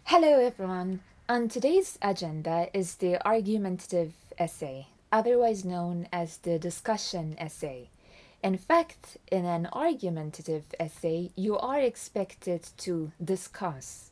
Hello everyone. On today's agenda is the argumentative essay, otherwise known as the discussion essay. In fact, in an argumentative essay, you are expected to discuss.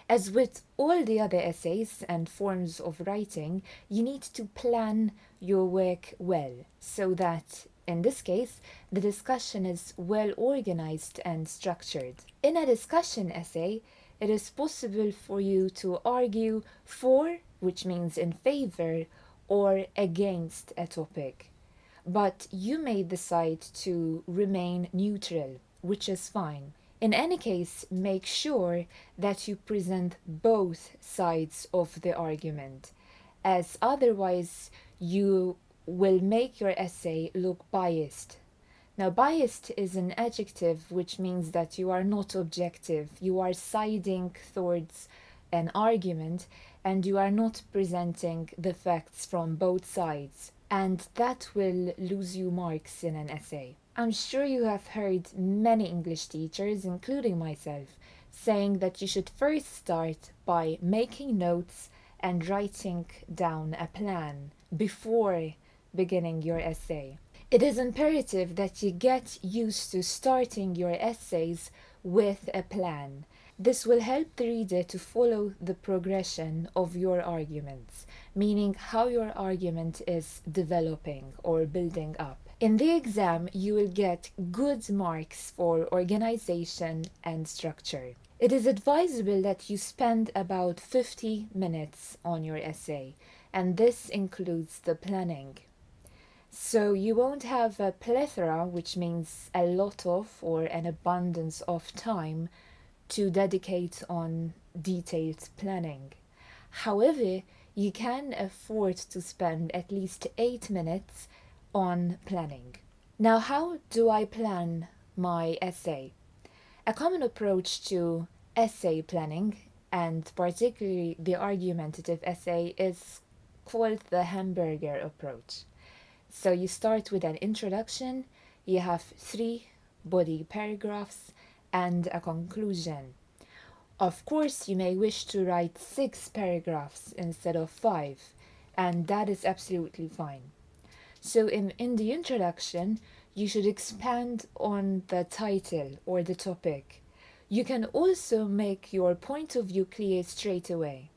As with all the other essays and forms of writing, you need to plan your work well so that, in this case, the discussion is well organized and structured. In a discussion essay, it is possible for you to argue for, which means in favor, or against a topic. But you may decide to remain neutral, which is fine. In any case, make sure that you present both sides of the argument, as otherwise you will make your essay look biased. Now, biased is an adjective which means that you are not objective, you are siding towards an argument and you are not presenting the facts from both sides, and that will lose you marks in an essay. I'm sure you have heard many English teachers, including myself, saying that you should first start by making notes and writing down a plan before beginning your essay. It is imperative that you get used to starting your essays with a plan. This will help the reader to follow the progression of your arguments, meaning how your argument is developing or building up. In the exam, you will get good marks for organization and structure. It is advisable that you spend about 50 minutes on your essay, and this includes the planning. So you won't have a plethora, which means a lot of or an abundance of time to dedicate on detailed planning. However, you can afford to spend at least 8 minutes on planning. Now, how do I plan my essay? A common approach to essay planning, and particularly the argumentative essay, is called the hamburger approach. So you start with an introduction, you have 3 body paragraphs, and a conclusion. Of course, you may wish to write 6 paragraphs instead of 5, and that is absolutely fine. So, in the introduction, you should expand on the title or the topic. You can also make your point of view clear straight away.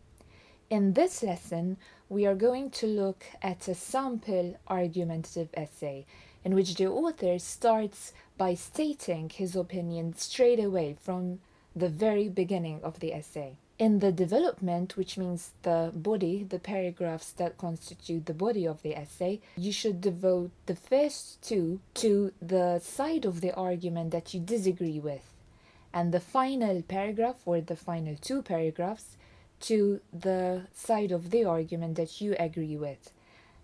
In this lesson, we are going to look at a sample argumentative essay in which the author starts by stating his opinion straight away from the very beginning of the essay. In the development, which means the body, the paragraphs that constitute the body of the essay, you should devote the first 2 to the side of the argument that you disagree with, and the final paragraph or the final 2 paragraphs to the side of the argument that you agree with.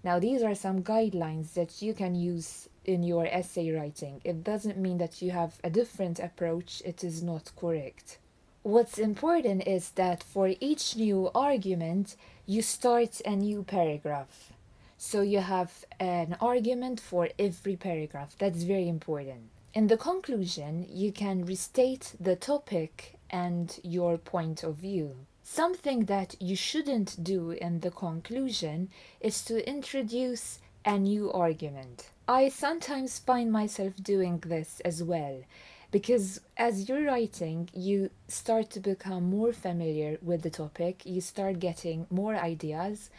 Now, these are some guidelines that you can use in your essay writing. It doesn't mean that you have a different approach, it is not correct. What's important is that for each new argument, you start a new paragraph. So you have an argument for every paragraph. That's very important. In the conclusion, you can restate the topic and your point of view. Something that you shouldn't do in the conclusion is to introduce a new argument. I sometimes find myself doing this as well, because as you're writing, you start to become more familiar with the topic, you start getting more ideas,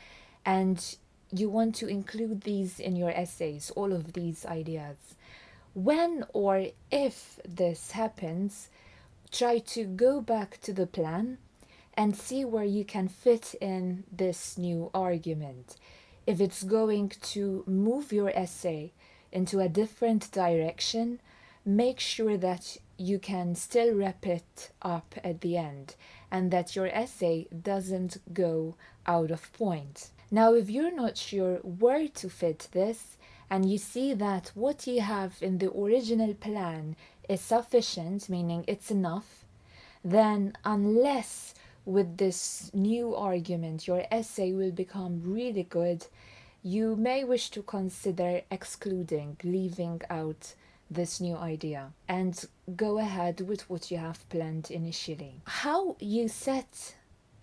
and you want to include these in your essays, all of these ideas. When or if this happens, try to go back to the plan and see where you can fit in this new argument. If it's going to move your essay into a different direction, make sure that you can still wrap it up at the end and that your essay doesn't go out of point. Now, if you're not sure where to fit this and you see that what you have in the original plan is sufficient, meaning it's enough, then unless with this new argument your essay will become really good, you may wish to consider excluding, leaving out this new idea and go ahead with what you have planned initially. How you set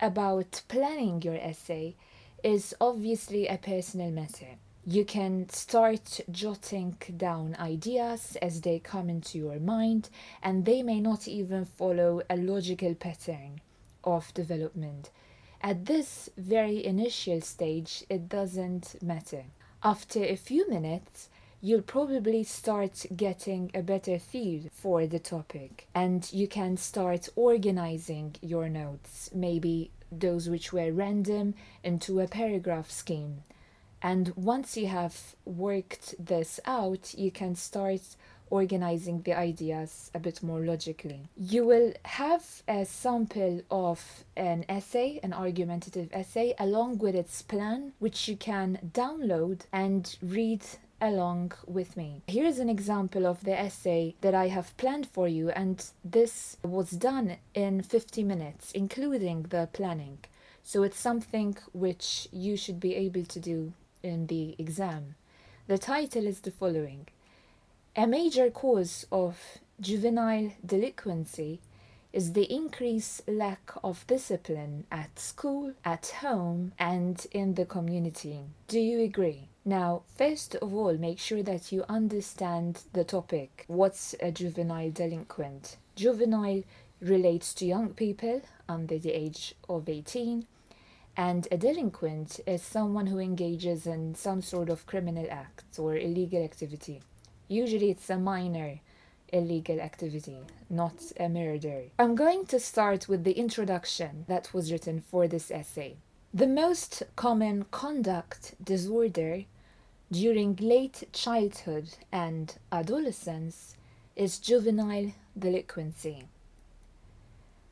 about planning your essay is obviously a personal matter. You can start jotting down ideas as they come into your mind, and they may not even follow a logical pattern of development. At this very initial stage, it doesn't matter. After a few minutes, you'll probably start getting a better feel for the topic, and you can start organizing your notes, maybe those which were random, into a paragraph scheme. And once you have worked this out, you can start organizing the ideas a bit more logically. You will have a sample of an essay, an argumentative essay, along with its plan, which you can download and read along with me. Here's an example of the essay that I have planned for you, and this was done in 50 minutes, including the planning. So it's something which you should be able to do in the exam. The title is the following: a major cause of juvenile delinquency is the increased lack of discipline at school, at home, and in the community. Do you agree? Now, first of all, make sure that you understand the topic. What's a juvenile delinquent? Juvenile relates to young people under the age of 18, and a delinquent is someone who engages in some sort of criminal act or illegal activity. Usually it's a minor illegal activity, not a murder. I'm going to start with the introduction that was written for this essay. The most common conduct disorder during late childhood and adolescence is juvenile delinquency.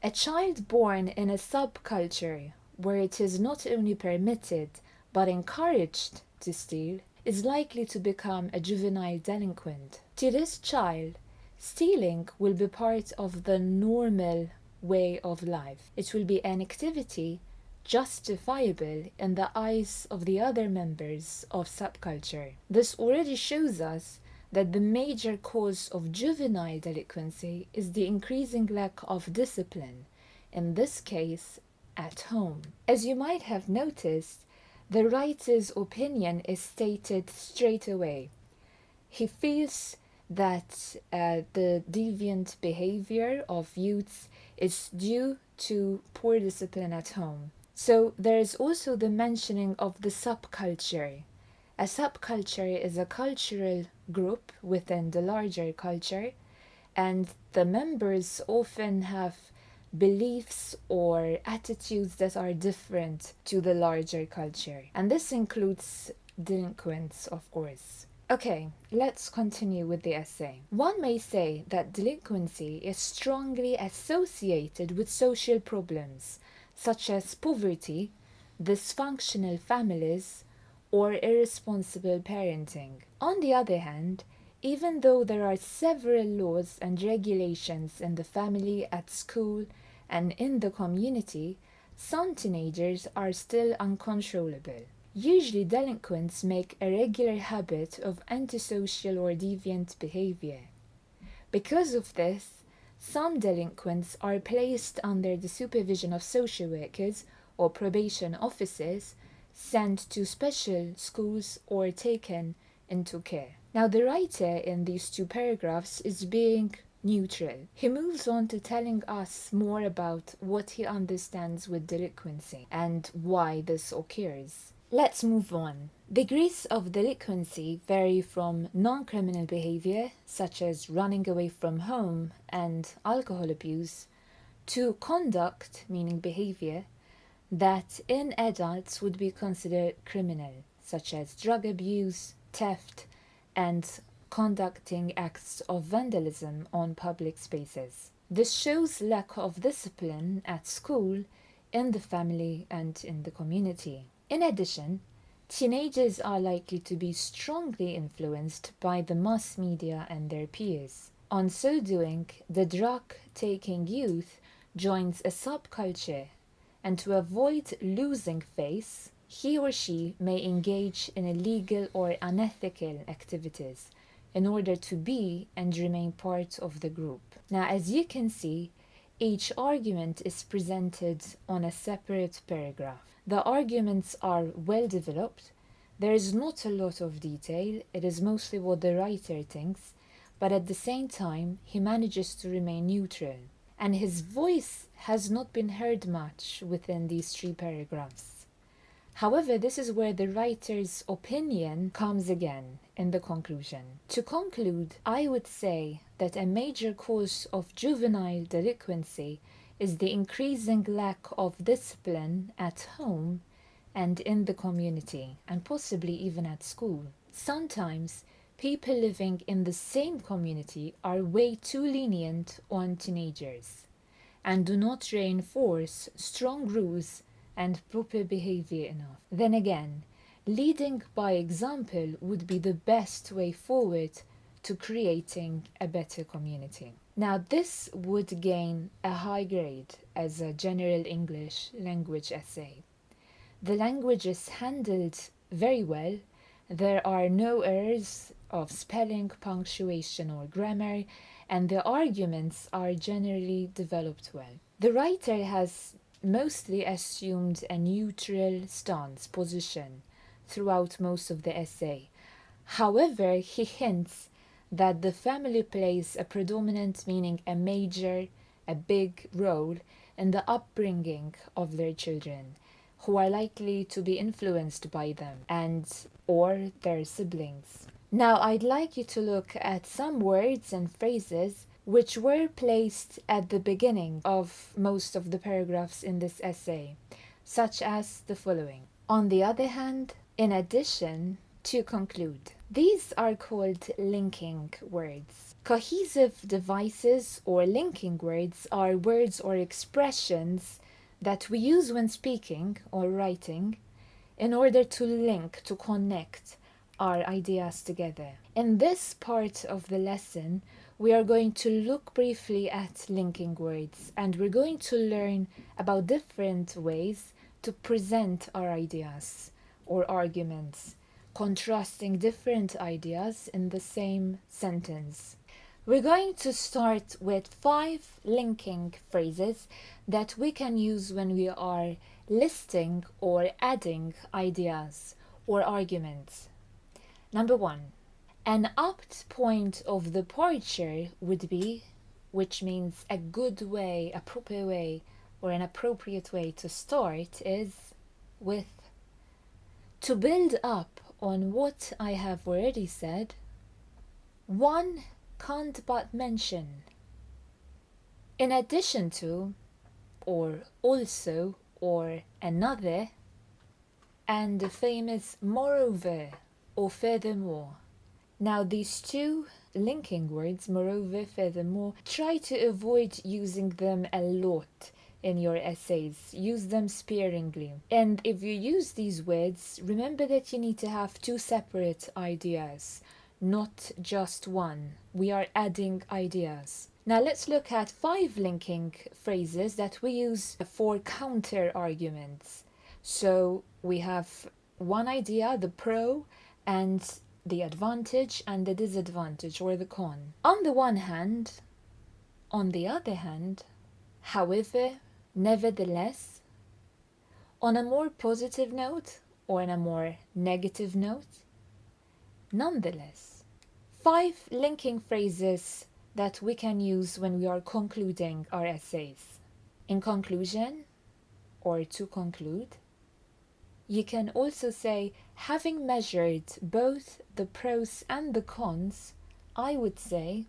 A child born in a subculture where it is not only permitted but encouraged to steal is likely to become a juvenile delinquent. To this child, stealing will be part of the normal way of life. It will be an activity justifiable in the eyes of the other members of subculture. This already shows us that the major cause of juvenile delinquency is the increasing lack of discipline, in this case, at home. As you might have noticed, the writer's opinion is stated straight away. He feels that the deviant behavior of youths is due to poor discipline at home. So there is also the mentioning of the subculture. A subculture is a cultural group within the larger culture, and the members often have beliefs or attitudes that are different to the larger culture. And this includes delinquents, of course. Okay, let's continue with the essay. One may say that delinquency is strongly associated with social problems, such as poverty, dysfunctional families, or irresponsible parenting. On the other hand, even though there are several laws and regulations in the family, at school, and in the community, some teenagers are still uncontrollable. Usually, delinquents make a regular habit of antisocial or deviant behavior. Because of this, some delinquents are placed under the supervision of social workers or probation officers, sent to special schools, or taken into care. Now, the writer in these two paragraphs is being neutral. He moves on to telling us more about what he understands with delinquency and why this occurs. Let's move on. Degrees of delinquency vary from non-criminal behavior, such as running away from home and alcohol abuse, to conduct, meaning behavior, that in adults would be considered criminal, such as drug abuse, theft, and conducting acts of vandalism on public spaces. This shows lack of discipline at school, in the family, and in the community. In addition, teenagers are likely to be strongly influenced by the mass media and their peers. On so doing, the drug-taking youth joins a subculture, and to avoid losing face, he or she may engage in illegal or unethical activities in order to be and remain part of the group. Now, as you can see, each argument is presented on a separate paragraph. The arguments are well developed. There is not a lot of detail, it is mostly what the writer thinks, but at the same time, he manages to remain neutral. And his voice has not been heard much within these 3 paragraphs. However, this is where the writer's opinion comes again in the conclusion. To conclude, I would say that a major cause of juvenile delinquency is the increasing lack of discipline at home and in the community, and possibly even at school. Sometimes, people living in the same community are way too lenient on teenagers and do not reinforce strong rules and proper behavior enough. Then again, leading by example would be the best way forward to creating a better community. Now, this would gain a high grade as a general English language essay. The language is handled very well. There are no errors of spelling, punctuation, or grammar, and the arguments are generally developed well. The writer has mostly assumed a neutral stance position throughout most of the essay. However, he hints that the family plays a predominant, meaning a major, a big role in the upbringing of their children, who are likely to be influenced by them and or their siblings. Now, I'd like you to look at some words and phrases which were placed at the beginning of most of the paragraphs in this essay, such as the following. On the other hand, in addition, to conclude. These are called linking words. Cohesive devices or linking words are words or expressions that we use when speaking or writing in order to link, to connect our ideas together. In this part of the lesson, we are going to look briefly at linking words, and we're going to learn about different ways to present our ideas or arguments, contrasting different ideas in the same sentence. We're going to start with 5 linking phrases that we can use when we are listing or adding ideas or arguments. Number 1. An apt point of departure would be, which means a good way, a proper way, or an appropriate way to start is with, to build up on what I have already said, one can't but mention, in addition to, or also, or another, and the famous moreover or furthermore. Now, these 2 linking words, moreover, furthermore, try to avoid using them a lot in your essays. Use them sparingly. And if you use these words, remember that you need to have 2 separate ideas, not just one. We are adding ideas. Now let's look at 5 linking phrases that we use for counter arguments. So we have one idea, the pro, and the advantage and the disadvantage or the con. On the one hand, on the other hand, however, nevertheless, on a more positive note or on a more negative note, nonetheless. 5 linking phrases that we can use when we are concluding our essays. In conclusion, or to conclude, you can also say, having measured both the pros and the cons, I would say,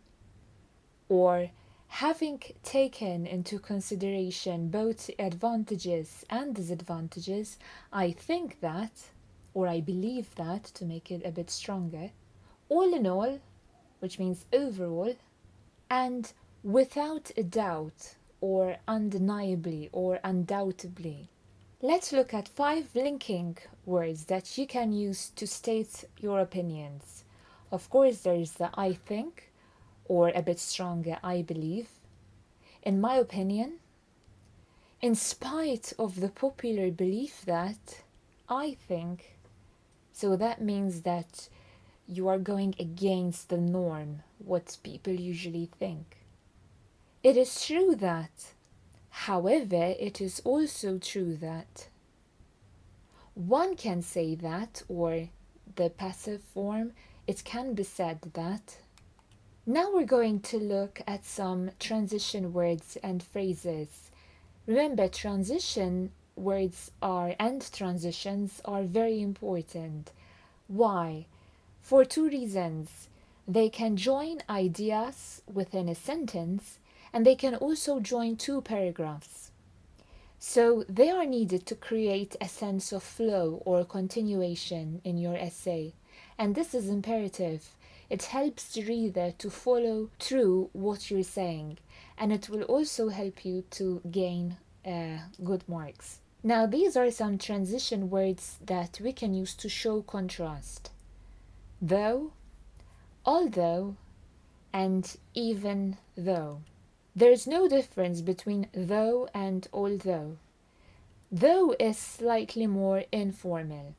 or having taken into consideration both advantages and disadvantages, I think that, or I believe that, to make it a bit stronger, all in all, which means overall, and without a doubt, or undeniably, or undoubtedly. Let's look at 5 linking words that you can use to state your opinions. Of course, there is the I think, or a bit stronger, I believe. In my opinion, in spite of the popular belief that, I think, so that means that you are going against the norm, what people usually think. It is true that However, it is also true that one can say that, or the passive form, it can be said that. Now we're going to look at some transition words and phrases. Remember, transition words and transitions are very important. Why? For two reasons. They can join ideas within a sentence, and they can also join two paragraphs. So they are needed to create a sense of flow or continuation in your essay. And this is imperative. It helps the reader to follow through what you're saying, and it will also help you to gain good marks. Now, these are some transition words that we can use to show contrast. Though, although, and even though. There's no difference between though and although. Though is slightly more informal,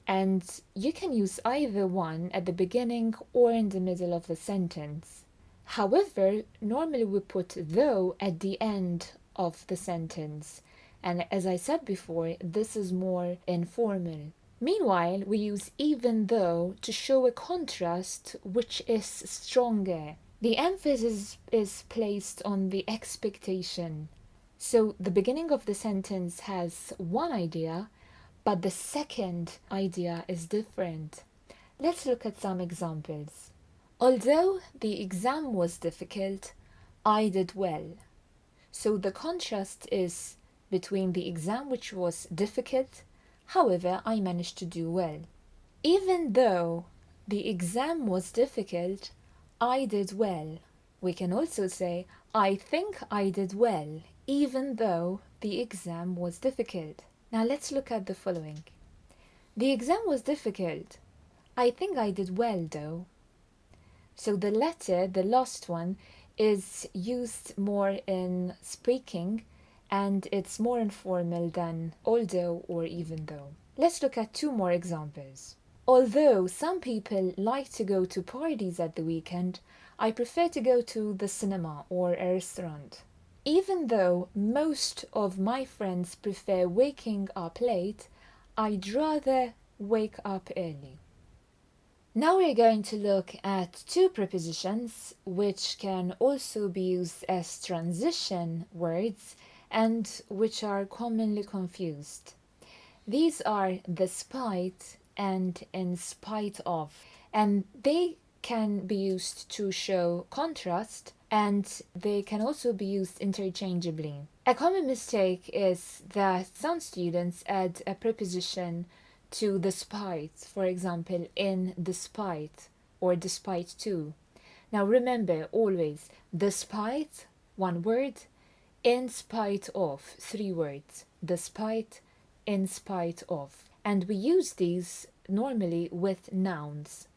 and you can use either one at the beginning or in the middle of the sentence. However, normally we put though at the end of the sentence, and as I said before, this is more informal. Meanwhile, we use even though to show a contrast which is stronger. The emphasis is placed on the expectation. So the beginning of the sentence has one idea, but the second idea is different. Let's look at some examples. Although the exam was difficult, I did well. So the contrast is between the exam, which was difficult, however, I managed to do well. Even though the exam was difficult, I did well. We can also say, I think I did well, even though the exam was difficult. Now let's look at the following. The exam was difficult. I think I did well, though. So the latter, the last one, is used more in speaking, and it's more informal than although or even though. Let's look at two more examples. Although some people like to go to parties at the weekend, I prefer to go to the cinema or a restaurant. Even though most of my friends prefer waking up late, I'd rather wake up early. Now we're going to look at two prepositions which can also be used as transition words and which are commonly confused. These are despite and in spite of, and they can be used to show contrast, and they can also be used interchangeably. A common mistake is that some students add a preposition to despite, for example, in despite or despite to. Now remember always, despite, one word, in spite of, three words, despite, in spite of. And we use these normally with nouns.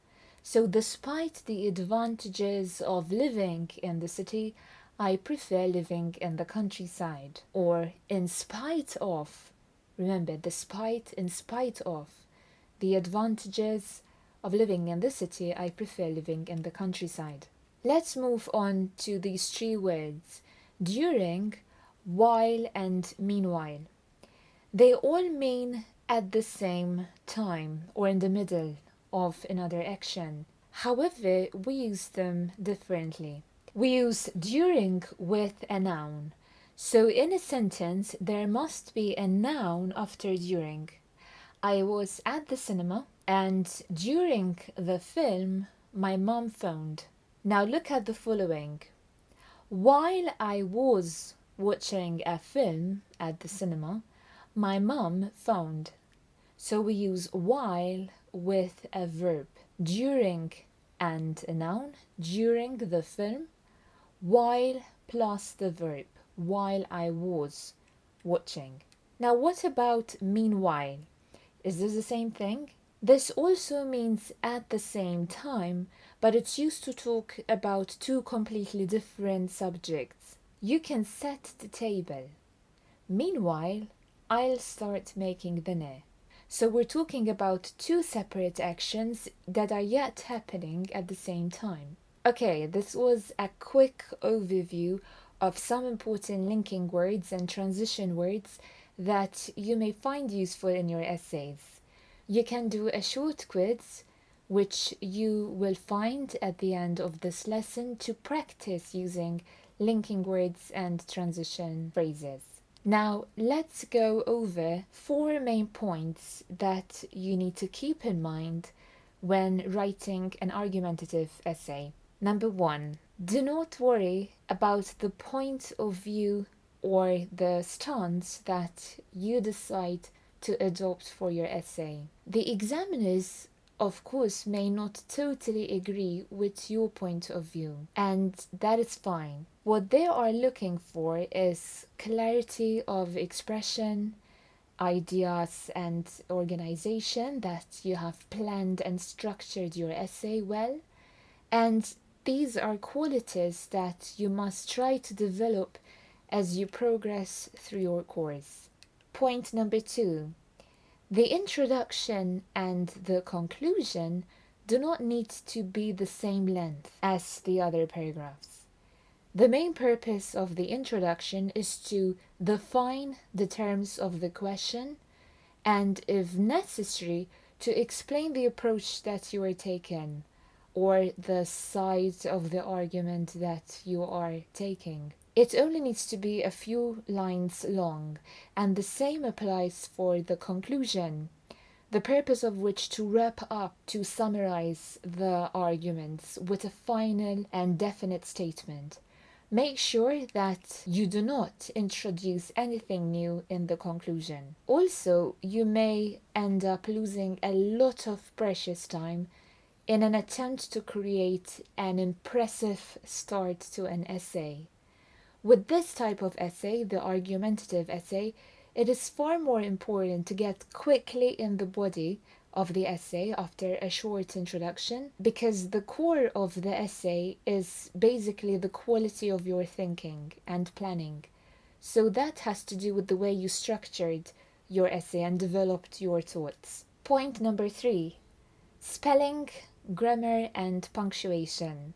So despite the advantages of living in the city, I prefer living in the countryside. Or in spite of, remember, despite, in spite of the advantages of living in the city, I prefer living in the countryside. Let's move on to these three words, during, while, and meanwhile. They all mean at the same time or in the middle of another action. However, we use them differently. We use during with a noun. So in a sentence, there must be a noun after during. I was at the cinema, and during the film, my mom phoned. Now look at the following. While I was watching a film at the cinema, my mom phoned. So we use while with a verb. During and a noun, during the film, while plus the verb, while I was watching. Now what about meanwhile? Is this the same thing? This also means at the same time, but it's used to talk about two completely different subjects. You can set the table. Meanwhile, I'll start making dinner. So we're talking about two separate actions that are yet happening at the same time. Okay, this was a quick overview of some important linking words and transition words that you may find useful in your essays. You can do a short quiz, which you will find at the end of this lesson to practice using linking words and transition phrases. Now, let's go over 4 main points that you need to keep in mind when writing an argumentative essay. Number 1, do not worry about the point of view or the stance that you decide to adopt for your essay. The examiners, of course, may not totally agree with your point of view, and that is fine. What they are looking for is clarity of expression, ideas, and organization, that you have planned and structured your essay well. And these are qualities that you must try to develop as you progress through your course. Point number 2. The introduction and the conclusion do not need to be the same length as the other paragraphs. The main purpose of the introduction is to define the terms of the question and, if necessary, to explain the approach that you are taking or the side of the argument that you are taking. It only needs to be a few lines long, and the same applies for the conclusion, the purpose of which to wrap up, to summarize the arguments with a final and definite statement. Make sure that you do not introduce anything new in the conclusion. Also, you may end up losing a lot of precious time in an attempt to create an impressive start to an essay. With this type of essay, the argumentative essay, it is far more important to get quickly in the body of the essay after a short introduction, because the core of the essay is basically the quality of your thinking and planning. So that has to do with the way you structured your essay and developed your thoughts. Point number 3, spelling, grammar, and punctuation.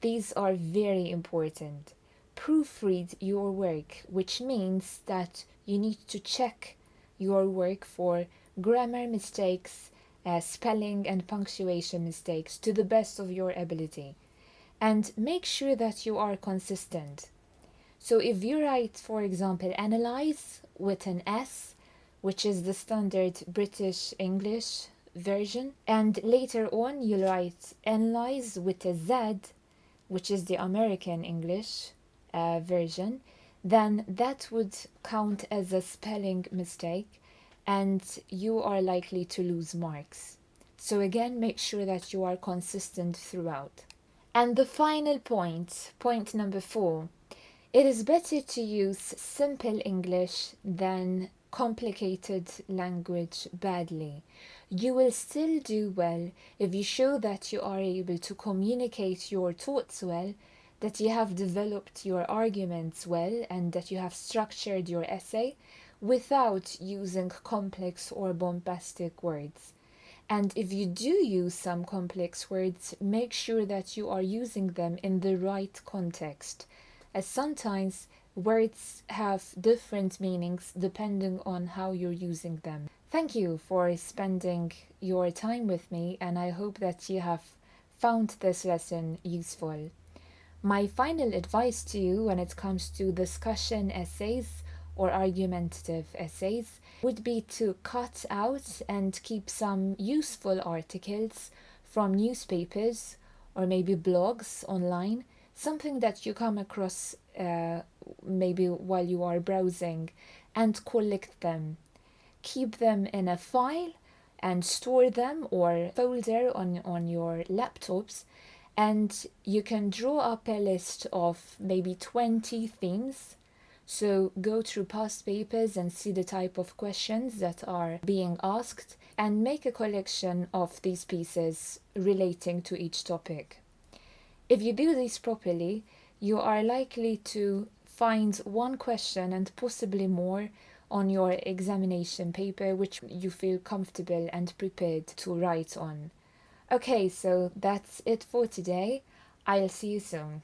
These are very important. Proofread your work, which means that you need to check your work for grammar mistakes, spelling and punctuation mistakes to the best of your ability. And make sure that you are consistent. So if you write, for example, analyze with an S, which is the standard British English version, and later on you write analyze with a Z, which is the American English version, then that would count as a spelling mistake and you are likely to lose marks. So again, make sure that you are consistent throughout. And the final point, point number 4, it is better to use simple English than complicated language badly. You will still do well if you show that you are able to communicate your thoughts well, that you have developed your arguments well, and that you have structured your essay without using complex or bombastic words. And if you do use some complex words, make sure that you are using them in the right context, as sometimes words have different meanings depending on how you're using them. Thank you for spending your time with me, and I hope that you have found this lesson useful. My final advice to you when it comes to discussion essays or argumentative essays would be to cut out and keep some useful articles from newspapers or maybe blogs online, something that you come across maybe while you are browsing, and collect them. Keep them in a file and store them or folder on your laptops, and you can draw up a list of maybe 20 themes. So go through past papers and see the type of questions that are being asked and make a collection of these pieces relating to each topic. If you do this properly, you are likely to find one question and possibly more on your examination paper which you feel comfortable and prepared to write on. Okay, so that's it for today. I'll see you soon.